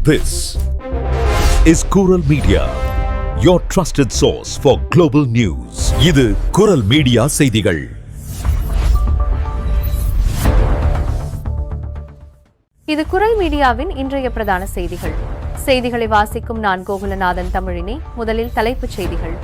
This is Kural Media, your trusted source for global news. இது குரல் media செய்திகள். இது குரல் மீடியாவின் இன்றைய பிரதான செய்திகள். செய்திகளை வாசிக்கும் நான் கோகுலநாதன் தமிழினி. முதலில் தலைப்புச் செய்திகள்.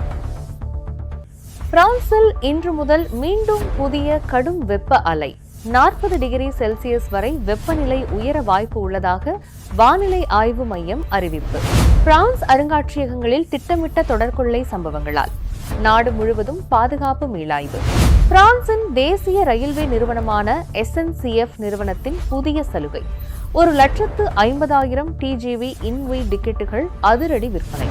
பிரான்சில் இன்று முதல் மீண்டும் புதிய கடும் வெப்ப அலை. 40 டிகிரி செல்சியஸ் வரை வெப்பநிலை உயர வாய்ப்பு உள்ளதாக வானிலை ஆய்வு மையம் அறிவிப்பு. பிரான்ஸ் அருங்காட்சியகங்களில் திட்டமிட்ட தொடர்கொள்ளை சம்பவங்களால் நாடு முழுவதும் பாதுகாப்பு மீளாய்வு. பிரான்சின் தேசிய ரயில்வே நிறுவனமான SNCF நிறுவனத்தின் புதிய சலுகை. 1,50,000 TGV இன்வி டிக்கெட்டுகள் அதிரடி விற்பனை.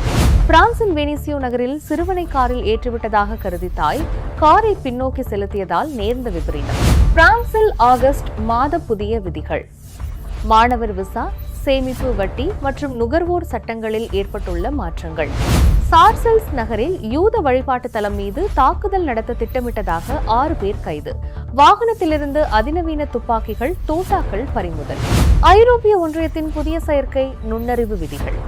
பிரான்சின் வெனிசியோ நகரில் சிறுவனை காரில் ஏற்றிவிட்டதாக கருதி தாய் காரை பின்னோக்கி செலுத்தியதால் நேர்ந்த விபரீதம். பிரான்சில் ஆகஸ்ட் மாத புதிய விதிகள். மாணவர் விசா, சேமிப்பு வட்டி மற்றும் நுகர்வோர் சட்டங்களில் ஏற்பட்டுள்ள மாற்றங்கள். சார்சல்ஸ் நகரில் யூத வழிபாட்டு தலம் மீது தாக்குதல் நடத்த திட்டமிட்டதாக 6 பேர் கைது. வாகனத்திலிருந்து அதிநவீன துப்பாக்கிகள், தோட்டாக்கள் பறிமுதல். ஐரோப்பிய ஒன்றியத்தின் புதிய செயற்கை நுண்ணறிவு விதிகள்.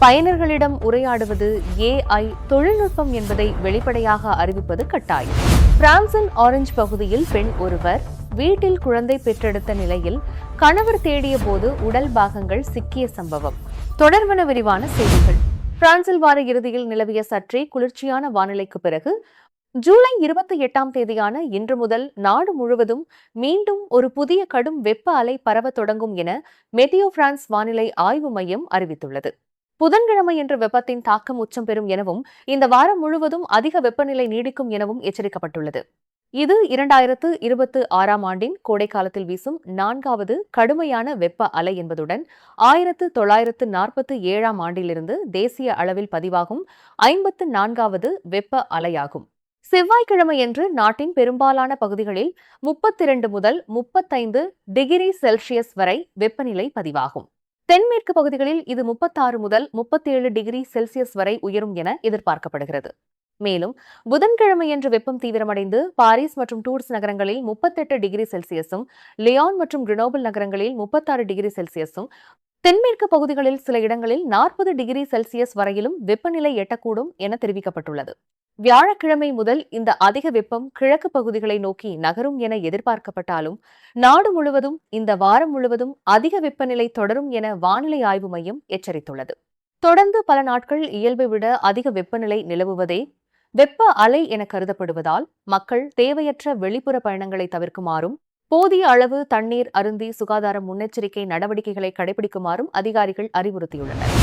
பயனர்களிடம் உரையாடுவது AI தொழில்நுட்பம் என்பதை வெளிப்படையாக அறிவிப்பது கட்டாயம். பிரான்சின் ஆரஞ்சு பகுதியில் பெண் ஒருவர் வீட்டில் குழந்தை பெற்றெடுத்த நிலையில் கணவர் தேடிய போது உடல் பாகங்கள் சிக்கிய சம்பவம். தொடர்வன விரிவான செய்திகள். பிரான்சில் வார இறுதியில் நிலவிய சற்றே குளிர்ச்சியான வானிலைக்கு பிறகு ஜூலை 28ஆம் தேதியான இன்று முதல் நாடு முழுவதும் மீண்டும் ஒரு புதிய கடும் வெப்ப அலை பரவ தொடங்கும் என மெட்டியோ பிரான்ஸ் வானிலை ஆய்வு மையம் அறிவித்துள்ளது. புதன்கிழமையன்று வெப்பத்தின் தாக்கம் உச்சம் பெறும் எனவும் இந்த வாரம் முழுவதும் அதிக வெப்பநிலை நீடிக்கும் எனவும் எச்சரிக்கப்பட்டுள்ளது. இது 2026ஆம் ஆண்டின் கோடைக்காலத்தில் வீசும் 4வது கடுமையான வெப்ப அலை என்பதுடன் 1947ஆம் ஆண்டிலிருந்து தேசிய அளவில் பதிவாகும் 54வது வெப்ப அலையாகும். செவ்வாய்க்கிழமையன்று நாட்டின் பெரும்பாலான பகுதிகளில் 32 முதல் 35 டிகிரி செல்சியஸ் வரை வெப்பநிலை பதிவாகும். தென்மேற்கு பகுதிகளில் இது 36 முதல் 37 டிகிரி செல்சியஸ் வரை உயரும் என எதிர்பார்க்கப்படுகிறது. மேலும் புதன்கிழமையன்று வெப்பம் தீவிரமடைந்து பாரிஸ் மற்றும் டூர்ஸ் நகரங்களில் 38 டிகிரி செல்சியஸும், லியான் மற்றும் கிரெனோபிள் நகரங்களில் 36 டிகிரி செல்சியஸும், தென்மேற்கு பகுதிகளில் சில இடங்களில் 40 டிகிரி செல்சியஸ் வரையிலும் வெப்பநிலை எட்டக்கூடும் என தெரிவிக்கப்பட்டுள்ளது. வியாழக்கிழமை முதல் இந்த அதிக வெப்பம் கிழக்கு பகுதிகளை நோக்கி நகரும் என எதிர்பார்க்கப்பட்டாலும் நாடு முழுவதும் இந்த வாரம் முழுவதும் அதிக வெப்பநிலை தொடரும் என வானிலை ஆய்வு மையம் எச்சரித்துள்ளது. தொடர்ந்து பல நாட்கள் இயல்பை விட அதிக வெப்பநிலை நிலவுவதே வெப்ப அலை என கருதப்படுவதால் மக்கள் தேவையற்ற வெளிப்புற பயணங்களை தவிர்க்குமாறும் போதிய அளவு தண்ணீர் அருந்தி சுகாதார முன்னெச்சரிக்கை நடவடிக்கைகளை கடைபிடிக்குமாறும் அதிகாரிகள் அறிவுறுத்தியுள்ளனர்.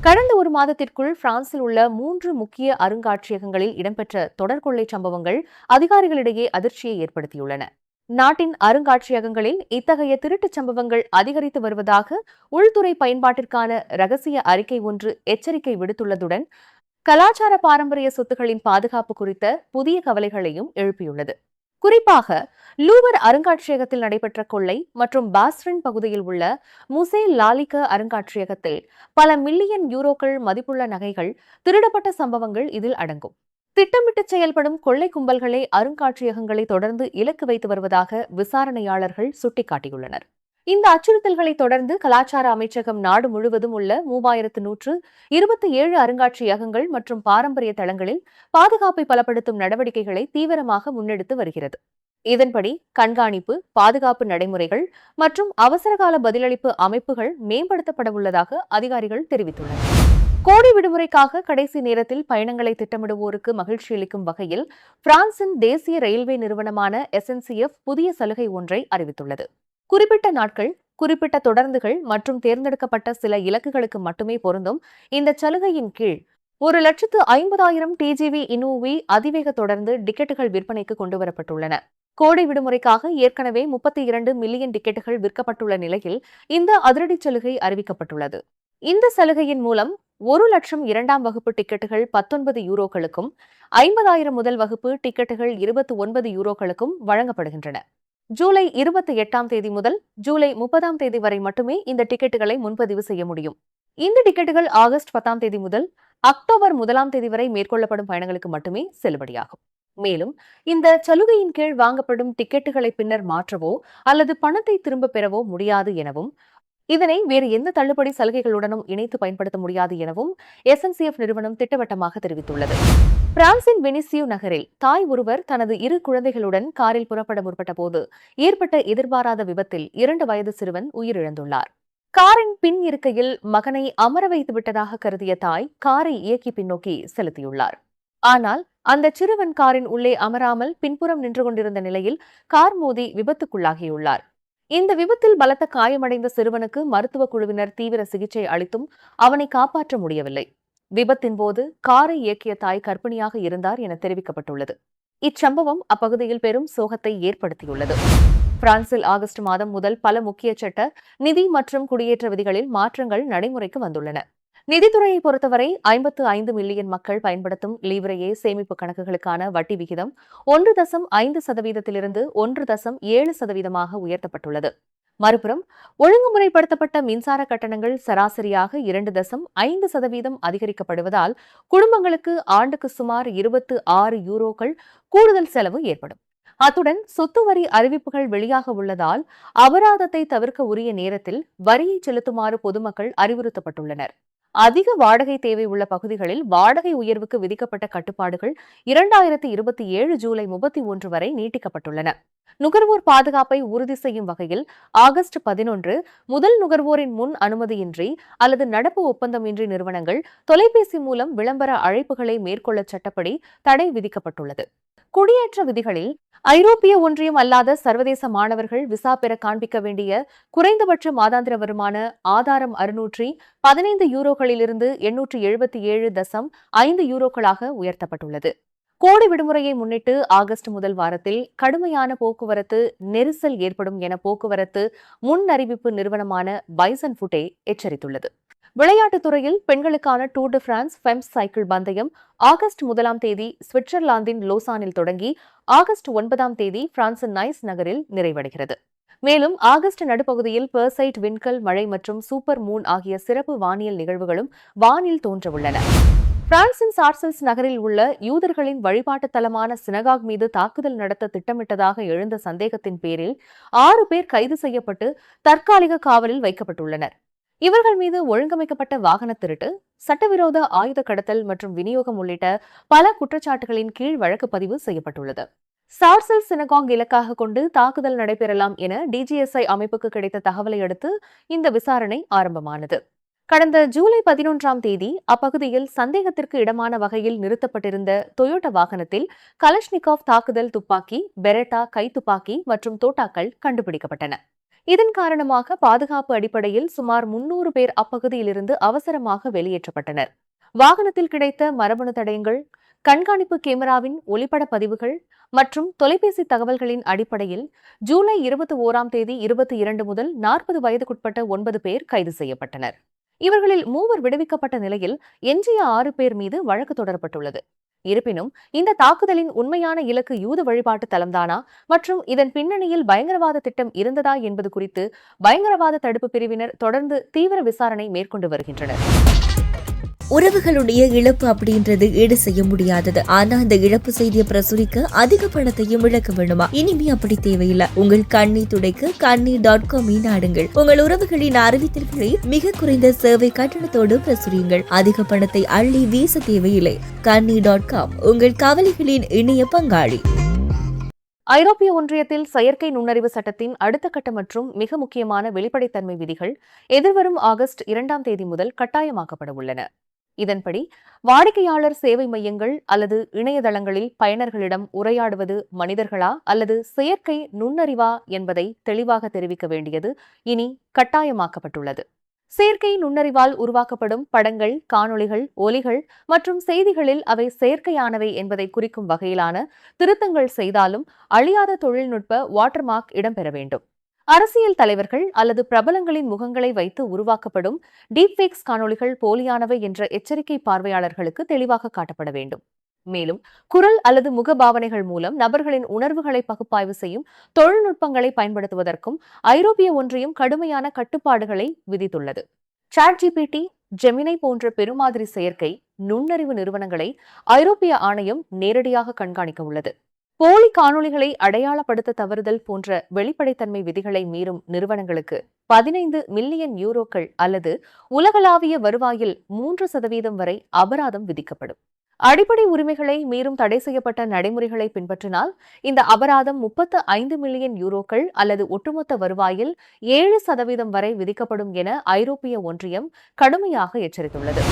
கடந்த ஒரு மாதத்திற்குள் பிரான்சில் உள்ள 3 முக்கிய அருங்காட்சியகங்களில் இடம்பெற்ற தொடர்கொள்ளை சம்பவங்கள் அதிகாரிகளிடையே அதிர்ச்சியை ஏற்படுத்தியுள்ளன. நாட்டின் அருங்காட்சியகங்களில் இத்தகைய திருட்டுச் சம்பவங்கள் அதிகரித்து வருவதாக உள்துறை பயன்பாட்டிற்கான இரகசிய அறிக்கை ஒன்று எச்சரிக்கை விடுத்துள்ளதுடன் கலாச்சார பாரம்பரிய சொத்துக்களின் பாதுகாப்பு குறித்த புதிய கவலைகளையும் எழுப்பியுள்ளது. குறிப்பாக லூவர் அருங்காட்சியகத்தில் நடைபெற்ற கொள்ளை மற்றும் பாஸ்ரின் பகுதியில் உள்ள முசே லாலிக அருங்காட்சியகத்தில் பல மில்லியன் யூரோக்கள் மதிப்புள்ள நகைகள் திருடப்பட்ட சம்பவங்கள் இதில் அடங்கும். திட்டமிட்டு செயல்படும் கொள்ளை கும்பல்களை அருங்காட்சியகங்களை தொடர்ந்து இலக்கு வைத்து வருவதாக விசாரணையாளர்கள் சுட்டிக்காட்டியுள்ளனர். இந்த அச்சுறுத்தல்களை தொடர்ந்து கலாச்சார அமைச்சகம் நாடு முழுவதும் உள்ள 3127 அருங்காட்சியகங்கள் மற்றும் பாரம்பரிய தளங்களில் பாதுகாப்பை பலப்படுத்தும் நடவடிக்கைகளை தீவிரமாக முன்னெடுத்து வருகிறது. இதன்படி கண்காணிப்பு, பாதுகாப்பு நடைமுறைகள் மற்றும் அவசரகால பதிலளிப்பு அமைப்புகள் மேம்படுத்தப்பட உள்ளதாக அதிகாரிகள் தெரிவித்துள்ளனர். கோடை விடுமுறைக்காக கடைசி நேரத்தில் பயணங்களை திட்டமிடுவோருக்கு மகிழ்ச்சியளிக்கும் வகையில் பிரான்சின் தேசிய ரயில்வே நிறுவனமான SNCF புதிய சலுகை ஒன்றை அறிவித்துள்ளது. குறிப்பிட்ட நாட்கள், குறிப்பிட்ட தொடர்ந்துகள் மற்றும் தேர்ந்தெடுக்கப்பட்ட சில இலக்குகளுக்கு மட்டுமே பொருந்தும் இந்த சலுகையின் கீழ் 1,50,000 TGV இன்வி அதிவேக தொடர்ந்து டிக்கெட்டுகள் விற்பனைக்கு கொண்டுவரப்பட்டுள்ளன. கோடை விடுமுறைக்காக ஏற்கனவே 32 மில்லியன் டிக்கெட்டுகள் விற்கப்பட்டுள்ள நிலையில் இந்த அதிரடி சலுகை அறிவிக்கப்பட்டுள்ளது. இந்த சலுகையின் மூலம் 1,00,000 2ஆம் வகுப்பு டிக்கெட்டுகள் 19 யூரோக்களுக்கும், 50,000 முதல் வகுப்பு டிக்கெட்டுகள் 29 யூரோக்களுக்கும் வழங்கப்படுகின்றன. ஜூலை 28ஆம் தேதி முதல் ஜூலை 30ஆம் தேதி வரை மட்டுமே இந்த டிக்கெட்டுகளை முன்பதிவு செய்ய முடியும். இந்த டிக்கெட்டுகள் ஆகஸ்ட் 10ஆம் தேதி முதல் அக்டோபர் 1ஆம் தேதி வரை மேற்கொள்ளப்படும் பயணங்களுக்கு மட்டுமே செல்லுபடியாகும். மேலும் இந்த சலுகையின் கீழ் வாங்கப்படும் டிக்கெட்டுகளை பின்னர் மாற்றவோ அல்லது பணத்தை திரும்ப பெறவோ முடியாது எனவும் இதனை வேறு எந்த தள்ளுபடி சலுகைகளுடனும் இணைத்து பயன்படுத்த முடியாது எனவும் SNCF நிறுவனம் திட்டவட்டமாக தெரிவித்துள்ளது. பிரான்சின் வெனிசியூ நகரில் தாய் ஒருவர் தனது 2 குழந்தைகளுடன் காரில் புறப்பட முற்பட்ட போது ஏற்பட்ட எதிர்பாராத விபத்தில் 2 வயது சிறுவன் உயிரிழந்துள்ளார். காரின் பின் இருக்கையில் மகனை அமர வைத்து விட்டதாக கருதிய தாய் காரை இயக்கி பின்னோக்கி செலுத்தியுள்ளார். ஆனால் அந்த சிறுவன் காரின் உள்ளே அமராமல் பின்புறம் நின்று கொண்டிருந்த நிலையில் கார் மோதி விபத்துக்குள்ளாகியுள்ளார். இந்த விபத்தில் பலத்த காயமடைந்த சிறுவனுக்கு மருத்துவ குழுவினர் தீவிர சிகிச்சை அளித்தும் அவனை காப்பாற்ற முடியவில்லை. விபத்தின் போது காரை இயக்கிய தாய் கர்ப்பிணியாக இருந்தார் என தெரிவிக்கப்பட்டுள்ளது. இச்சம்பவம் அப்பகுதியில் பெரும் சோகத்தை ஏற்படுத்தியுள்ளது. பிரான்சில் ஆகஸ்ட் மாதம் முதல் பல முக்கிய சட்ட, நிதி மற்றும் குடியேற்ற விதிகளில் மாற்றங்கள் நடைமுறைக்கு வந்துள்ளன. நிதித்துறையை பொறுத்தவரை 55 மில்லியன் மக்கள் பயன்படுத்தும் லீவ்ரே சேமிப்பு கணக்குகளுக்கான வட்டி விகிதம் 1.5% 1.7% உயர்த்தப்பட்டுள்ளது. மறுபுறம் ஒழுங்குமுறைப்படுத்தப்பட்ட மின்சார கட்டணங்கள் சராசரியாக 2.5% அதிகரிக்கப்படுவதால் குடும்பங்களுக்கு ஆண்டுக்கு சுமார் 26 யூரோக்கள் கூடுதல் செலவு ஏற்படும். அத்துடன் சொத்து வரி அறிவிப்புகள் வெளியாக உள்ளதால் அபராதத்தை தவிர்க்க உரிய நேரத்தில் வரியை செலுத்துமாறு பொதுமக்கள் அறிவுறுத்தப்பட்டுள்ளனர். அதிக வாடகை தேவை உள்ள பகுதிகளில் வாடகை உயர்வுக்கு விதிக்கப்பட்ட கட்டுப்பாடுகள் 2027 ஜூலை 31 வரை நீட்டிக்கப்பட்டுள்ளன. நுகர்வோர் பாதுகாப்பை உறுதி செய்யும் வகையில் ஆகஸ்ட் 11 முதல் நுகர்வோரின் முன் அனுமதியின்றி அல்லது நடப்பு ஒப்பந்தமின்றி நிறுவனங்கள் தொலைபேசி மூலம் விளம்பர அழைப்புகளை மேற்கொள்ள சட்டப்படி தடை விதிக்கப்பட்டுள்ளது. குடியேற்ற விதிகளில் ஐரோப்பிய ஒன்றியம் அல்லாத சர்வதேச மாணவர்கள் விசா பெற காண்பிக்க வேண்டிய குறைந்தபட்ச மாதாந்திர வருமான ஆதாரம் 615 யூரோக்களிலிருந்து 877.5 யூரோக்களாக உயர்த்தப்பட்டுள்ளது. கோடை விடுமுறையை முன்னிட்டு ஆகஸ்ட் முதல் வாரத்தில் கடுமையான போக்குவரத்து நெரிசல் ஏற்படும் என போக்குவரத்து முன்னறிவிப்பு நிறுவனமான பைசன் ஃபுட்டே எச்சரித்துள்ளது. விளையாட்டுத் துறையில் பெண்களுக்கான டூர் டி பிரான்ஸ் ஃபெம்ஸ் சைக்கிள் பந்தயம் ஆகஸ்ட் 1ஆம் தேதி சுவிட்சர்லாந்தின் லோசானில் தொடங்கி ஆகஸ்ட் 9ஆம் தேதி பிரான்சின் நைஸ் நகரில் நிறைவடைகிறது. மேலும் ஆகஸ்ட் நடுப்பகுதியில் பெர்சைட் விண்கல் மழை மற்றும் சூப்பர் மூன் ஆகிய சிறப்பு வானியல் நிகழ்வுகளும் வானில் தோன்றவுள்ளன. பிரான்சின் சார்சல்ஸ் நகரில் உள்ள யூதர்களின் வழிபாட்டு தலமான சினகாக் மீது தாக்குதல் நடத்த திட்டமிட்டதாக எழுந்த சந்தேகத்தின் பேரில் 6 பேர் கைது செய்யப்பட்டு தற்காலிக காவலில் வைக்கப்பட்டுள்ளனர். இவர்கள் மீது ஒழுங்கமைக்கப்பட்ட வாகன திருட்டு, சட்டவிரோத ஆயுத கடத்தல் மற்றும் விநியோகம் உள்ளிட்ட பல குற்றச்சாட்டுகளின் கீழ் வழக்கு பதிவு செய்யப்பட்டுள்ளது. சார்சல் சினகாக் இலக்காக கொண்டு தாக்குதல் நடைபெறலாம் என DGSI அமைப்புக்கு கிடைத்த தகவலை அடுத்து இந்த விசாரணை ஆரம்பமானது. கடந்த ஜூலை 11ஆம் தேதி அப்பகுதியில் சந்தேகத்திற்கு இடமான வகையில் நிறுத்தப்பட்டிருந்த டொயோட்டா வாகனத்தில் கலஷ்னிகாவ் தாக்குதல் துப்பாக்கி, பெரெட்டா கைத்துப்பாக்கி மற்றும் தோட்டாக்கள் கண்டுபிடிக்கப்பட்டன. இதன் காரணமாக பாதுகாப்பு அடிப்படையில் சுமார் 300 பேர் அப்பகுதியிலிருந்து அவசரமாக வெளியேற்றப்பட்டனர். வாகனத்தில் கிடைத்த மரபணு தடயங்கள், கண்காணிப்பு கேமராவின் ஒளிப்பட பதிவுகள் மற்றும் தொலைபேசி தகவல்களின் அடிப்படையில் ஜூலை 21ஆம் தேதி 22 முதல் 40 வயதுக்குட்பட்ட 9 பேர் கைது செய்யப்பட்டனர். இவர்களில் 3 விடுவிக்கப்பட்ட நிலையில் எஞ்சிய 6 பேர் மீது வழக்கு தொடரப்பட்டுள்ளது. இருப்பினும் இந்த தாக்குதலின் உண்மையான இலக்கு யூத வழிபாட்டு தலம்தானா மற்றும் இதன் பின்னணியில் பயங்கரவாத திட்டம் இருந்ததா என்பது குறித்து பயங்கரவாத தடுப்பு பிரிவினர் தொடர்ந்து தீவிர விசாரணை மேற்கொண்டு வருகின்றனர். உறவுகளுடைய இழப்பு அப்படின்றது ஈடு செய்ய முடியாதது. ஆனா அந்த இழப்பு செய்தியை பிரசுரிக்க அதிக பணத்தையும் இழக்க வேண்டுமா? இனிமே அப்படி தேவையில்லை. உங்கள் கண்ணீர் துடைக்க கண்ணீர்.com நாடுங்கள். உங்கள் உறவுகளின் அறிவித்தல்களை மிக குறைந்த சேவை கட்டணத்தோடு பிரசுரியுங்கள். அதிக பணத்தை அள்ளி வீச தேவையில்லை. கண்ணீர்.com உங்கள் கவலைகளின் இணைய பங்காளி. ஐரோப்பிய ஒன்றியத்தில் செயற்கை நுண்ணறிவு சட்டத்தின் அடுத்த கட்ட மற்றும் மிக முக்கியமான வெளிப்படைத்தன்மை விதிகள் எதிர்வரும் ஆகஸ்ட் 2ஆம் தேதி முதல் கட்டாயமாக்கப்பட உள்ளன. இதன்படி வாடிக்கையாளர் சேவை மையங்கள் அல்லது இணையதளங்களில் பயனர்களிடம் உரையாடுவது மனிதர்களா அல்லது செயற்கை நுண்ணறிவா என்பதை தெளிவாக தெரிவிக்க வேண்டியது இனி கட்டாயமாக்கப்பட்டுள்ளது. செயற்கை நுண்ணறிவால் உருவாக்கப்படும் படங்கள், காணொளிகள், ஒலிகள் மற்றும் செய்திகளில் அவை செயற்கையானவை என்பதை குறிக்கும் வகையிலான திருத்தங்கள் செய்தாலும் அழியாத தொழில்நுட்ப வாட்டர்மார்க் இடம்பெற வேண்டும். அரசியல் தலைவர்கள் அல்லது பிரபலங்களின் முகங்களை வைத்து உருவாக்கப்படும் டீப்ஃபேக்ஸ் காணொளிகள் போலியானவை என்ற எச்சரிக்கை பார்வையாளர்களுக்கு தெளிவாக காட்டப்பட வேண்டும். மேலும் குரல் அல்லது முகபாவனைகள் மூலம் நபர்களின் உணர்வுகளை பகுப்பாய்வு செய்யும் தொழில்நுட்பங்களை பயன்படுத்துவதற்கும் ஐரோப்பிய ஒன்றியம் கடுமையான கட்டுப்பாடுகளை விதித்துள்ளது. ChatGPT, ஜெமினை போன்ற பெருமாதிரி செயற்கை நுண்ணறிவு நிறுவனங்களை ஐரோப்பிய ஆணையம் நேரடியாக கண்காணிக்க உள்ளது. போலி காணொளிகளை அடையாளப்படுத்த தவறுதல் போன்ற வெளிப்படைத்தன்மை விதிகளை மீறும் நிறுவனங்களுக்கு 15 மில்லியன் யூரோக்கள் அல்லது உலகளாவிய வருவாயில் 3% வரை அபராதம் விதிக்கப்படும். அடிப்படை உரிமைகளை மீறும் தடை செய்யப்பட்ட நடைமுறைகளை பின்பற்றினால் இந்த அபராதம் 35 மில்லியன் யூரோக்கள் அல்லது ஒட்டுமொத்த வருவாயில் 7% வரை விதிக்கப்படும் என ஐரோப்பிய ஒன்றியம் கடுமையாக எச்சரித்துள்ளது.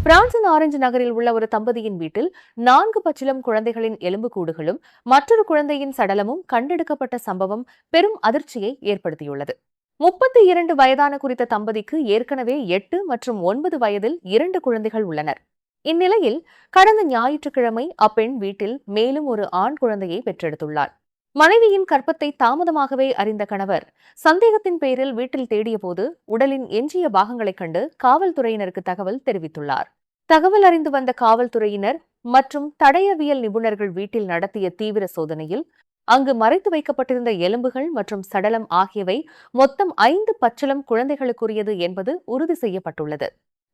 பிரான்சின் ஆரஞ்சு நகரில் உள்ள ஒரு தம்பதியின் வீட்டில் 4 பச்சிளம் குழந்தைகளின் எலும்புக்கூடுகளும் மற்றொரு குழந்தையின் சடலமும் கண்டெடுக்கப்பட்ட சம்பவம் பெரும் அதிர்ச்சியை ஏற்படுத்தியுள்ளது. 32 வயதான குறித்த தம்பதிக்கு ஏற்கனவே 8 மற்றும் 9 வயதில் 2 குழந்தைகள் உள்ளனர். இந்நிலையில் கடந்த ஞாயிற்றுக்கிழமை அப்பெண் வீட்டில் மேலும் ஒரு ஆண் குழந்தையை பெற்றெடுத்துள்ளார். மனைவியின் கர்ப்பத்தை தாமதமாகவே அறிந்த கணவர் சந்தேகத்தின் பேரில் வீட்டில் தேடியபோது உடலின் எஞ்சிய பாகங்களைக் கண்டு காவல்துறையினருக்கு தகவல் தெரிவித்துள்ளார். தகவல் அறிந்து வந்த காவல்துறையினர் மற்றும் தடயவியல் நிபுணர்கள் வீட்டில் நடத்திய தீவிர சோதனையில் அங்கு மறைத்து வைக்கப்பட்டிருந்த எலும்புகள் மற்றும் சடலம் ஆகியவை மொத்தம் 5 பச்சிளம் குழந்தைகளுக்குரியது என்பது உறுதி செய்யப்பட்டுள்ளது.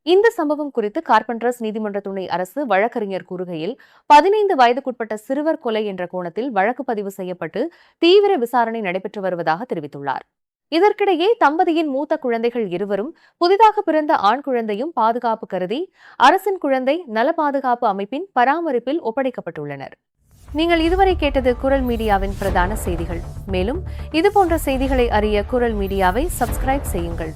இந்த சம்பவம் குறித்து கார்பெண்டர்ஸ் நீதிமன்ற துணை அரசு வழக்கறிஞர் கூறுகையில் 15 வயதுக்குட்பட்ட சிறுவர் கொலை என்ற கோணத்தில் வழக்கு பதிவு செய்யப்பட்டு தீவிர விசாரணை நடைபெற்று வருவதாக தெரிவித்துள்ளார். இதற்கிடையே தம்பதியின் மூத்த குழந்தைகள் இருவரும் புதிதாக பிறந்த ஆண் குழந்தையும் பாதுகாப்பு கருதி அரசின் குழந்தை நல பாதுகாப்பு அமைப்பின் பராமரிப்பில் ஒப்படைக்கப்பட்டுள்ளனர். நீங்கள் இதுவரை கேட்டது குரல் மீடியாவின் பிரதான செய்திகள். மேலும் இதுபோன்ற செய்திகளை அறிய குரல் மீடியாவை சப்ஸ்கிரைப் செய்யுங்கள்.